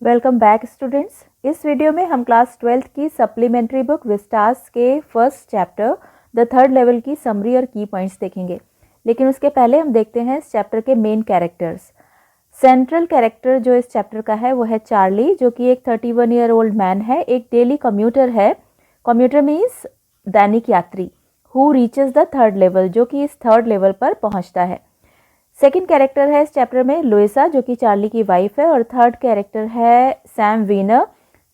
Welcome back students. इस video में हम क्लास 12th की सप्लीमेंट्री बुक विस्टास के first chapter the third level की समरी और की पॉइंट्स देखेंगे। लेकिन उसके पहले हम देखते हैं इस चैप्टर के मेन कैरेक्टर्स। सेंट्रल कैरेक्टर जो इस चैप्टर का है वो है चार्ली, जो कि एक 31 ईयर ओल्ड मैन है, एक डेली कम्यूटर है। कम्यूटर मीन्स दैनिक यात्री, who reaches the third level, जो कि इस थर्ड लेवल पर पहुंचता है। सेकंड कैरेक्टर है इस चैप्टर में लुइसा, जो कि चार्ली की वाइफ है। और थर्ड कैरेक्टर है सैम वीनर,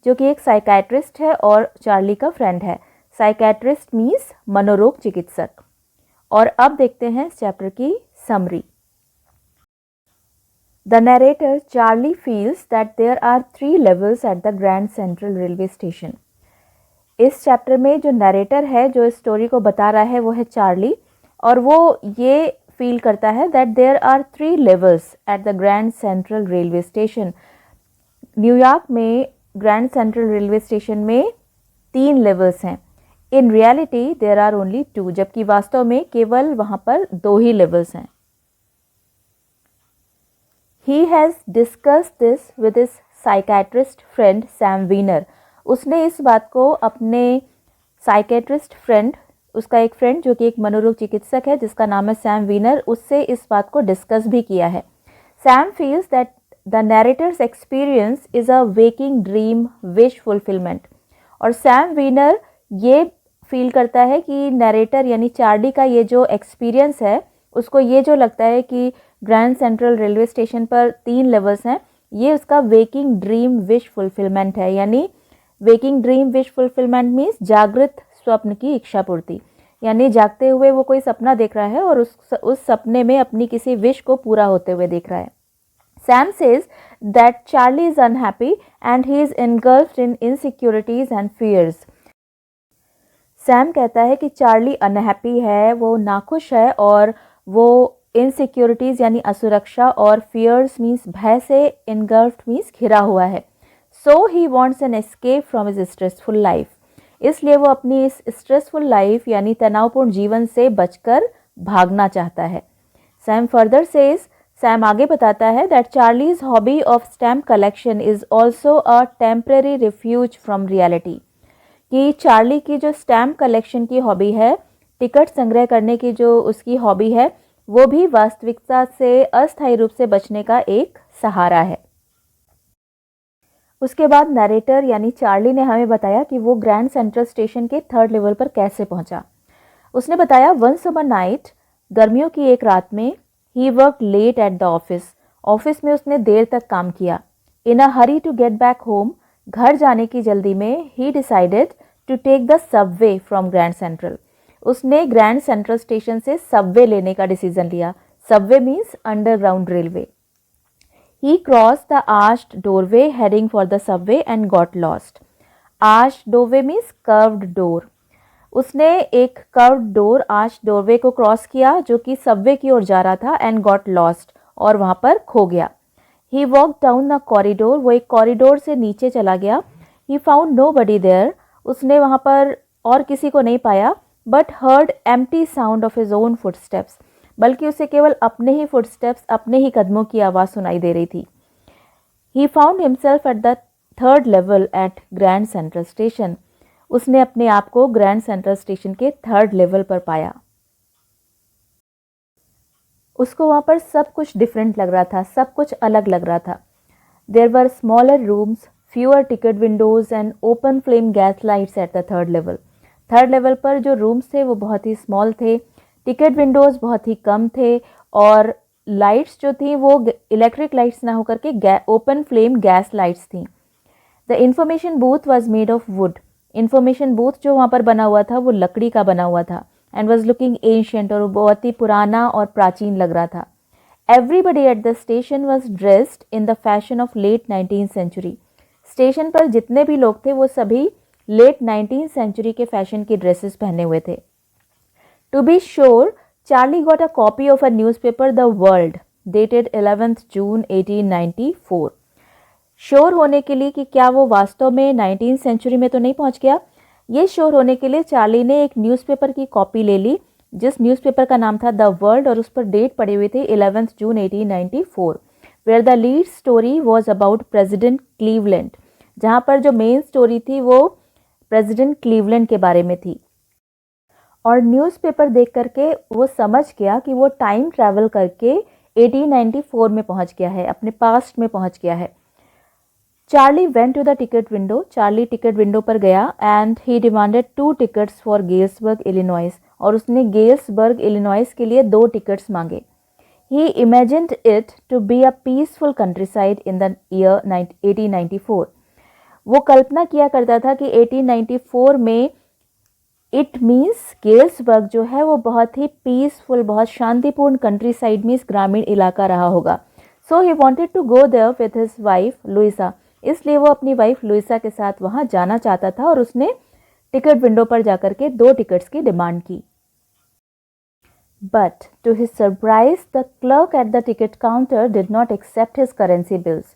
जो कि एक साइकाट्रिस्ट है और चार्ली का फ्रेंड है। साइकाट्रिस्ट मीन्स मनोरोग चिकित्सक। और अब देखते हैं इस चैप्टर की summary. The narrator Charlie feels that there are 3 levels at the Grand Central railway station. इस चैप्टर में जो नरेटर है, जो इस स्टोरी को बता रहा है, वो है चार्ली। और वो ये फील करता है that there are 3 levels at the Grand Central railway station. New York में ग्रैंड सेंट्रल रेलवे स्टेशन में 3 लेवल्स हैं। In reality there are only 2, जबकि वास्तव में केवल वहां पर 2 ही लेवल्स हैं। He has discussed this with his psychiatrist friend Sam Weiner. उसने इस बात को अपने साइकेट्रिस्ट फ्रेंड, उसका एक फ्रेंड जो कि एक मनोरोग चिकित्सक है जिसका नाम है सैम वीनर, उससे इस बात को डिस्कस भी किया है। Sam feels that the narrator's experience is a waking dream wish fulfilment. और सैम वीनर ये फील करता है कि नैरेटर यानी चार्ली का ये जो एक्सपीरियंस है, उसको ये जो लगता है कि ग्रैंड सेंट्रल रेलवे स्टेशन पर 3 लेवल्स हैं, ये उसका वेकिंग ड्रीम विश फुलफिलमेंट है। यानी waking dream wish fulfilment means जागृत स्वप्न की इच्छा पूर्ति। यानी जागते हुए वो कोई सपना देख रहा है और उस सपने में अपनी किसी विश को पूरा होते हुए देख रहा है। Sam says that Charlie is unhappy and he is engulfed in insecurities and fears। Sam कहता है कि चार्ली अनहैप्पी है, वो नाखुश है और वो इनसिक्योरिटीज यानी असुरक्षा और फियर्स मीन्स भय से, engulfed मीन्स घिरा हुआ है। So he wants an escape from his stressful life. इसलिए वो अपनी इस स्ट्रेसफुल लाइफ यानी तनावपूर्ण जीवन से बचकर भागना चाहता है। सैम फर्दर सेज, सैम आगे बताता है that Charlie's hobby of stamp collection is also a temporary refuse from reality. कि चार्ली की जो स्टैम्प कलेक्शन की हॉबी है, टिकट संग्रह करने की जो उसकी हॉबी है, वो भी वास्तविकता से अस्थायी रूप से बचने का एक सहारा है। उसके बाद नरेटर यानी चार्ली ने हमें बताया कि वो ग्रैंड सेंट्रल स्टेशन के थर्ड लेवल पर कैसे पहुंचा। उसने बताया वंस समर नाइट, गर्मियों की एक रात में, he work late at the office में उसने देर तक काम किया। In a hurry to get back home, घर जाने की जल्दी में, he decided to take the subway from Grand Central. उसने ग्रैंड सेंट्रल स्टेशन से सबवे लेने का डिसीजन लिया। Subway means underground railway. He crossed the arched doorway heading for the subway and got lost. Arched doorway means curved door. उसने एक curved door, arch doorway को cross किया जो कि सबवे की ओर जा रहा था, एंड गॉट लॉस्ट और वहां पर खो गया। ही वॉक डाउन द कॉरिडोर, वो एक कॉरिडोर से नीचे चला गया। ही फाउंड नोबडी देयर, उसने वहां पर और किसी को नहीं पाया। But heard empty sound of his own footsteps, बल्कि उसे केवल अपने ही फुटस्टेप्स, अपने ही कदमों की आवाज़ सुनाई दे रही थी। He found himself at the third level at Grand central station. उसने अपने आप को ग्रैंड सेंट्रल स्टेशन के थर्ड लेवल पर पाया। उसको वहाँ पर सब कुछ डिफरेंट लग रहा था, सब कुछ अलग लग रहा था। There were smaller rooms, fewer ticket windows and open flame gas lights at the third level. Third level पर जो रूम्स थे वो बहुत ही स्मॉल थे, टिकट विंडोज़ बहुत ही कम थे, और लाइट्स जो थी वो इलेक्ट्रिक लाइट्स ना होकर के ओपन फ्लेम गैस लाइट्स थी। The information booth was made of would. Information booth जो वहाँ पर बना हुआ था वो लकड़ी का बना हुआ था, एंड वॉज लुकिंग एंशियंट, और बहुत ही पुराना और प्राचीन लग रहा था। Everybody at the station was dressed in the fashion of late 19th century. Station पर जितने भी लोग थे वो सभी लेट 19th सेंचुरी के फैशन की ड्रेसेस पहने हुए थे। To be sure, Charlie got a copy of a newspaper, The World, dated 11th June 1894. Sure होने के लिए कि क्या वो वास्तव में 19th सेंचुरी में तो नहीं पहुंच गया, ये श्योर होने के लिए चार्ली ने एक न्यूज़पेपर की कॉपी ले ली, जिस न्यूज़पेपर का नाम था द वर्ल्ड, और उस पर डेट पड़ी हुई थी 11th June 1894। Where the lead story was about president Cleveland, जहाँ पर जो मेन स्टोरी थी वो प्रेजिडेंट क्लीवलैंड के बारे में थी। और न्यूज़पेपर देख करके वो समझ गया कि वो टाइम ट्रैवल करके 1894 में पहुंच गया है, अपने पास्ट में पहुंच गया है। Charlie went to the ticket window, Charlie ticket window पर गया and he demanded 2 tickets for Galesburg Illinois, और उसने गेल्सबर्ग इलिनॉइस के लिए 2 टिकट्स मांगे। He imagined it to be a peaceful countryside in the year 1894। वो कल्पना किया करता था कि 1894 में इट मीन्स गेल्सबर्ग जो है वो बहुत ही पीसफुल, बहुत शांतिपूर्ण कंट्री साइड मीन्स ग्रामीण इलाका रहा होगा। So he wanted to go there with his wife Louisa, इसलिए वो अपनी वाइफ लुइसा के साथ वहां जाना चाहता था और उसने टिकट विंडो पर जाकर के 2 टिकट्स की डिमांड की। But to his surprise the clerk at the ticket counter did not accept his currency bills.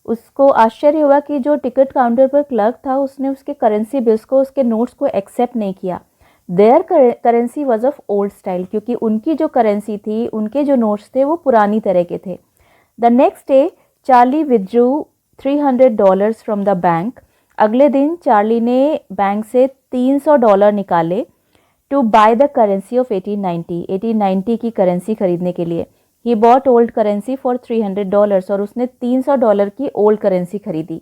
उसको आश्चर्य हुआ कि जो टिकट काउंटर पर क्लर्क था उसने उसके करेंसी बिल्स को, उसके नोट्स को एक्सेप्ट नहीं किया। There currency was of old style, क्योंकि उनकी जो करेंसी थी, उनके जो नोट्स थे वो पुरानी तरह के थे। The next day Charlie withdrew $300 from the bank. अगले दिन चार्ली ने बैंक से $300 निकाले to buy the currency of 1890 की करेंसी खरीदने के लिए। He bought old currency for $300 और उसने $300 की ओल्ड करेंसी खरीदी।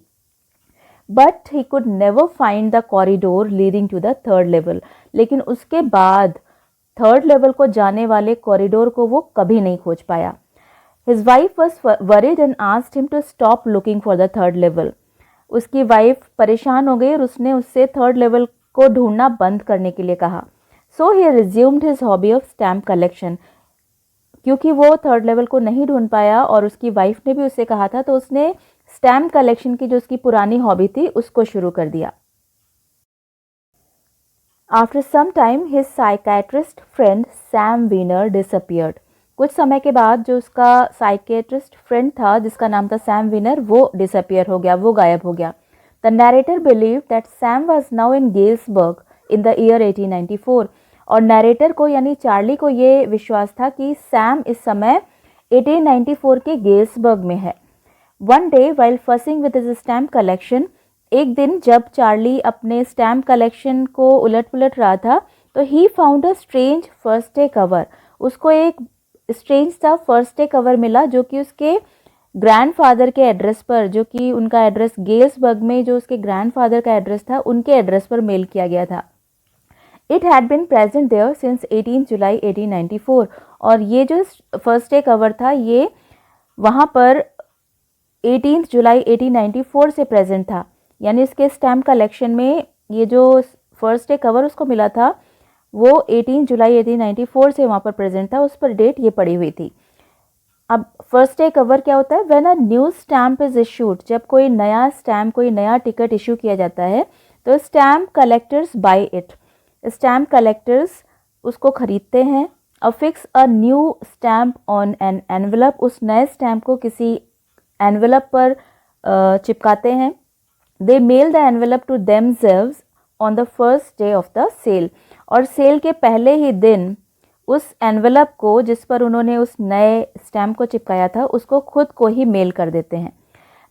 But he could never find the corridor leading to the 3rd level, लेकिन उसके बाद 3rd लेवल को जाने वाले कॉरिडोर को वो कभी नहीं खोज पाया। His wife was worried and asked him to stop looking for the 3rd level. उसकी वाइफ परेशान हो गई और उसने उससे 3rd लेवल को ढूंढना बंद करने के लिए कहा। So he resumed his hobby of stamp collection. क्योंकि वो 3rd लेवल को नहीं ढूंढ पाया और उसकी वाइफ ने भी उससे कहा था, तो उसने स्टैम्प कलेक्शन की जो उसकी पुरानी हॉबी थी उसको शुरू कर दिया। After some time his psychiatrist friend Sam Weiner disappeared. कुछ समय के बाद जो उसका साइकेट्रिस्ट फ्रेंड था जिसका नाम था सैम वीनर, वो डिसअपियर हो गया, वो गायब हो गया। The narrator believe that Sam was now in Galesburg in the year 1894। और नैरेटर को यानी चार्ली को ये विश्वास था कि सैम इस समय 1894 के गेल्सबर्ग में है। One day while fussing with his stamp collection, एक दिन जब चार्ली अपने स्टैम्प कलेक्शन को उलट पुलट रहा था तो he found a strange first day cover. उसको एक स्ट्रेंज सा फर्स्ट डे कवर मिला जो कि उसके ग्रैंडफादर के एड्रेस पर, जो कि उनका एड्रेस गेल्सबर्ग में जो उसके ग्रैंडफादर का एड्रेस था उनके एड्रेस पर मेल किया गया था। It had been present there since 18 July 1894। और ये जो फर्स्ट डे कवर था ये वहाँ पर 18 जुलाई 1894 से प्रेजेंट था, यानी इसके स्टैम्प कलेक्शन में ये जो फर्स्ट डे कवर उसको मिला था वो 18 जुलाई 1894 से वहाँ पर प्रेजेंट था, उस पर डेट ये पड़ी हुई थी। अब फर्स्ट डे कवर क्या होता है? When a new stamp is issued, जब कोई नया स्टैम्प, कोई नया टिकट इशू किया जाता है तो stamp collectors buy it, stamp collectors उसको खरीदते हैं। Affix a new stamp on an envelope, उस नए स्टैम्प को किसी एनवेलप पर चिपकाते हैं। They mail the envelope to themselves on the first day of the sale, और सेल के पहले ही दिन उस एनवेलप को जिस पर उन्होंने उस नए स्टैम्प को चिपकाया था उसको खुद को ही मेल कर देते हैं।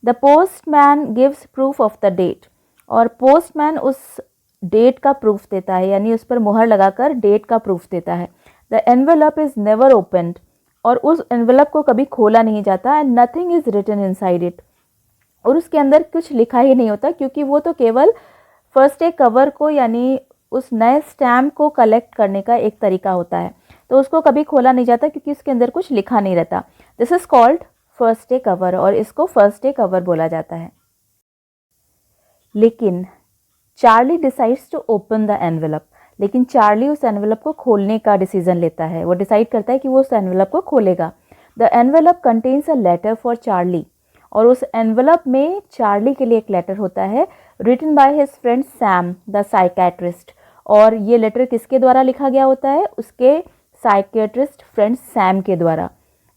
The postman gives proof of the date, और पोस्टमैन उस डेट का प्रूफ देता है, यानी उस पर मुहर लगाकर डेट का प्रूफ देता है। The envelope is never opened, और उस एनवेलप को कभी खोला नहीं जाता। And nothing is written inside it, और उसके अंदर कुछ लिखा ही नहीं होता, क्योंकि वो तो केवल फर्स्ट डे कवर को यानी उस नए स्टैम्प को कलेक्ट करने का एक तरीका होता है, तो उसको कभी खोला नहीं जाता क्योंकि उसके अंदर कुछ लिखा नहीं रहता। This is called first day cover, और इसको फर्स्ट डे कवर बोला जाता है। लेकिन Charlie decides to open the envelope, लेकिन चार्ली उस एनवेलप को खोलने का डिसीजन लेता है। वो डिसाइड करता है कि वो उस एनवेलप को खोलेगा। The envelope contains a letter for Charlie, और उस एनवेलप में चार्ली के लिए एक लेटर होता है, written by his friend Sam the psychiatrist. और ये लेटर किसके द्वारा लिखा गया होता है? उसके साइकेट्रिस्ट फ्रेंड सैम के द्वारा।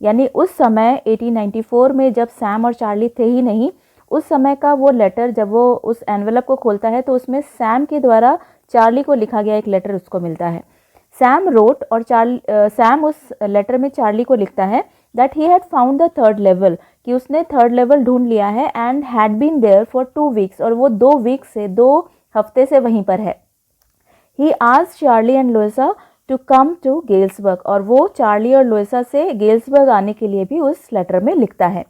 यानी उस समय 1894 में जब सैम और चार्ली थे ही नहीं, उस समय का वो लेटर जब वो उस एनवेलप को खोलता है तो उसमें सैम के द्वारा चार्ली को लिखा गया एक लेटर उसको मिलता है। सैम रोट, और सैम उस लेटर में चार्ली को लिखता है that he had found the third level, कि उसने थर्ड लेवल ढूंढ लिया है, and had been there for 2 weeks, और वो 2 वीक से 2 हफ्ते से वहीं पर है। He asked Charlie and Louisa to come to Galesburg, और वो चार्ली और लुइसा से गेल्सबर्ग आने के लिए भी उस लेटर में लिखता है।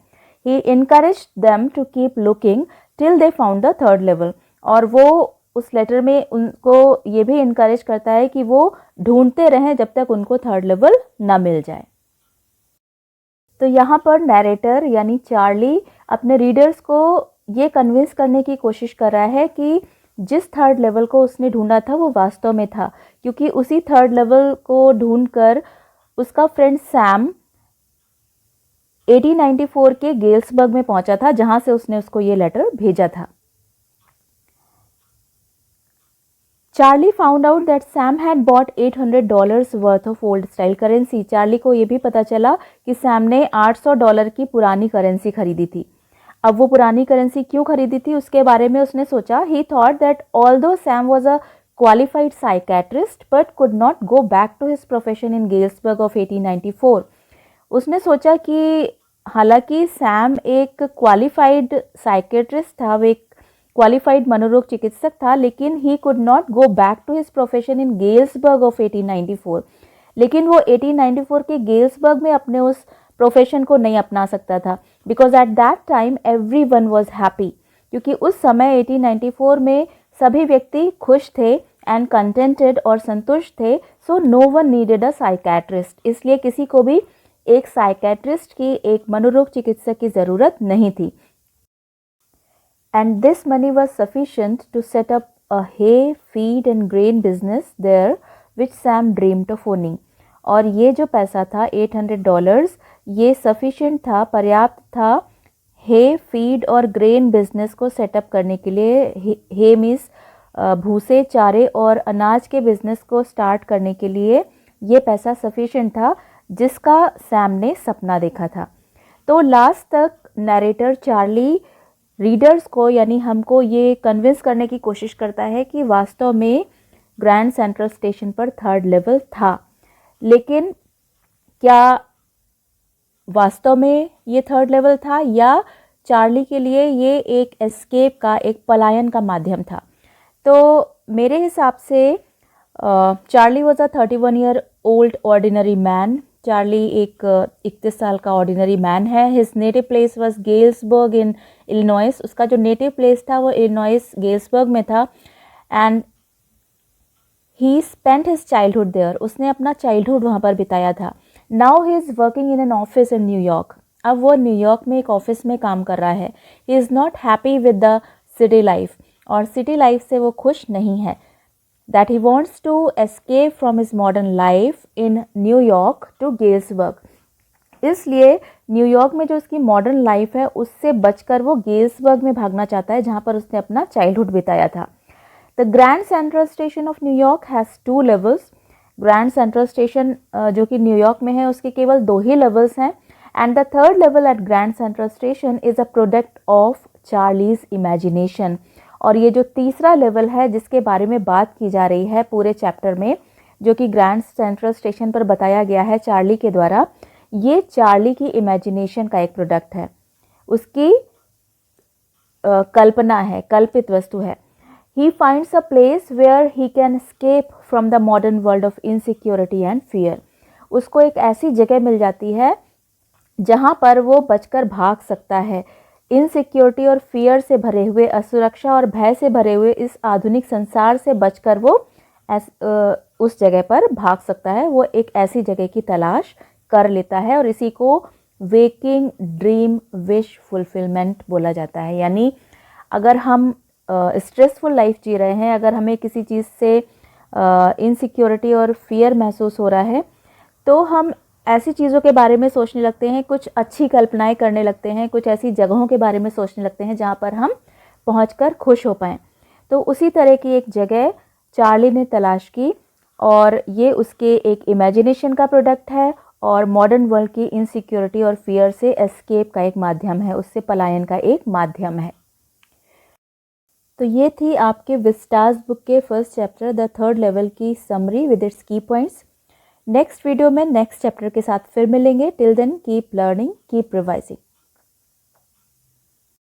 He encouraged them to keep looking till they found the third level, और वो उस लेटर में उनको ये भी इनकरेज करता है कि वो ढूंढते रहें जब तक उनको थर्ड लेवल ना मिल जाए। तो यहाँ पर नैरेटर यानी चार्ली अपने रीडर्स को ये कन्विंस करने की कोशिश कर रहा है कि जिस थर्ड लेवल को उसने ढूंढा था वो वास्तव में था, क्योंकि उसी थर्ड लेवल को ढूंढकर उसका फ्रेंड सैम 1894 के गेल्सबर्ग में पहुंचा था, जहां से उसने उसको ये लेटर भेजा था। Charlie found out that Sam had bought $800 worth of old style currency. Charlie को ये भी पता चला कि सैम ने $800 की पुरानी करेंसी खरीदी थी। अब वो पुरानी करेंसी क्यों खरीदी थी उसके बारे में उसने सोचा। He thought that although Sam was a qualified psychiatrist but could not go back to his profession in Galesburg of 1894। उसने सोचा कि हालांकि सैम एक क्वालिफाइड साइकेट्रिस्ट था, वो एक क्वालिफाइड मनोरोग चिकित्सक था, लेकिन he could not go back to his profession in Galesburg of 1894। लेकिन वो 1894 के गेल्सबर्ग में अपने उस प्रोफेशन को नहीं अपना सकता था, because at that time everyone was happy, क्योंकि उस समय 1894 में सभी व्यक्ति खुश थे एंड कंटेंटेड और संतुष्ट थे। So no one needed a psychiatrist, इसलिए किसी को भी एक साइकेट्रिस्ट की, एक मनोरोग चिकित्सक की ज़रूरत नहीं थी। And this money was sufficient to set up a hay, feed and grain business there, which Sam dreamed of owning. और ये जो पैसा था $800, ये sufficient था, पर्याप्त था हे, फीड और ग्रेन बिजनेस को सेटअप करने के लिए। हे मीन्स भूसे, चारे और अनाज के बिजनेस को स्टार्ट करने के लिए ये पैसा सफिशिएंट था, जिसका सैम ने सपना देखा था। तो लास्ट तक नरेटर चार्ली रीडर्स को यानी हमको ये कन्विंस करने की कोशिश करता है कि वास्तव में ग्रैंड सेंट्रल स्टेशन पर थर्ड लेवल था। लेकिन क्या वास्तव में ये थर्ड लेवल था या चार्ली के लिए ये एक एस्केप का, एक पलायन का माध्यम था? तो मेरे हिसाब से Charlie was a 31 year old ordinary man. Charlie एक 31 साल का ऑर्डिनरी मैन है। His native place was Galesburg in Illinois. उसका जो नेटिव प्लेस था वो इलिनॉइस गेल्सबर्ग में था। And he spent his childhood there. उसने अपना चाइल्डहुड वहाँ पर बिताया था। Now he is working in an office in New York. अब वो न्यूयॉर्क में एक ऑफिस में काम कर रहा है। He is not happy with the city life, और सिटी लाइफ से वो खुश नहीं है। That he wants to escape from his modern life in New York to Galesburg. इसलिए न्यूयॉर्क में जो उसकी मॉडर्न लाइफ है उससे बचकर वो गेल्सबर्ग में भागना चाहता है, जहाँ पर उसने अपना चाइल्डहुड बिताया था। The Grand central Station of New York has 2 levels. Grand central Station जो कि न्यूयॉर्क में है उसके केवल 2 ही लेवल्स हैं। And the third level at Grand central Station is a product of Charlie's imagination. और ये जो तीसरा लेवल है जिसके बारे में बात की जा रही है पूरे चैप्टर में, जो कि ग्रैंड सेंट्रल स्टेशन पर बताया गया है चार्ली के द्वारा, ये चार्ली की इमेजिनेशन का एक प्रोडक्ट है, उसकी कल्पना है, कल्पित वस्तु है। He finds a place where he can escape from the modern world of insecurity and fear. उसको एक ऐसी जगह मिल जाती है जहाँ पर वो बचकर भाग सकता है। इनसिक्योरिटी और फियर से भरे हुए, असुरक्षा और भय से भरे हुए इस आधुनिक संसार से बचकर वो उस जगह पर भाग सकता है। वो एक ऐसी जगह की तलाश कर लेता है, और इसी को वेकिंग ड्रीम विश फुलफिलमेंट बोला जाता है। यानी अगर हम स्ट्रेसफुल लाइफ जी रहे हैं, अगर हमें किसी चीज़ से इनसिक्योरिटी और फियर महसूस हो रहा है, तो हम ऐसी चीज़ों के बारे में सोचने लगते हैं, कुछ अच्छी कल्पनाएं करने लगते हैं, कुछ ऐसी जगहों के बारे में सोचने लगते हैं जहाँ पर हम पहुँचकर खुश हो पाएँ। तो उसी तरह की एक जगह चार्ली ने तलाश की, और ये उसके एक इमेजिनेशन का प्रोडक्ट है और मॉडर्न वर्ल्ड की इनसिक्योरिटी और फियर से एस्केप का एक माध्यम है, उससे पलायन का एक माध्यम है। तो ये थी आपके विस्टास बुक के first chapter the third level की summary with its key points. Next video में नेक्स्ट चैप्टर के साथ फिर मिलेंगे। Till then keep learning, keep revising.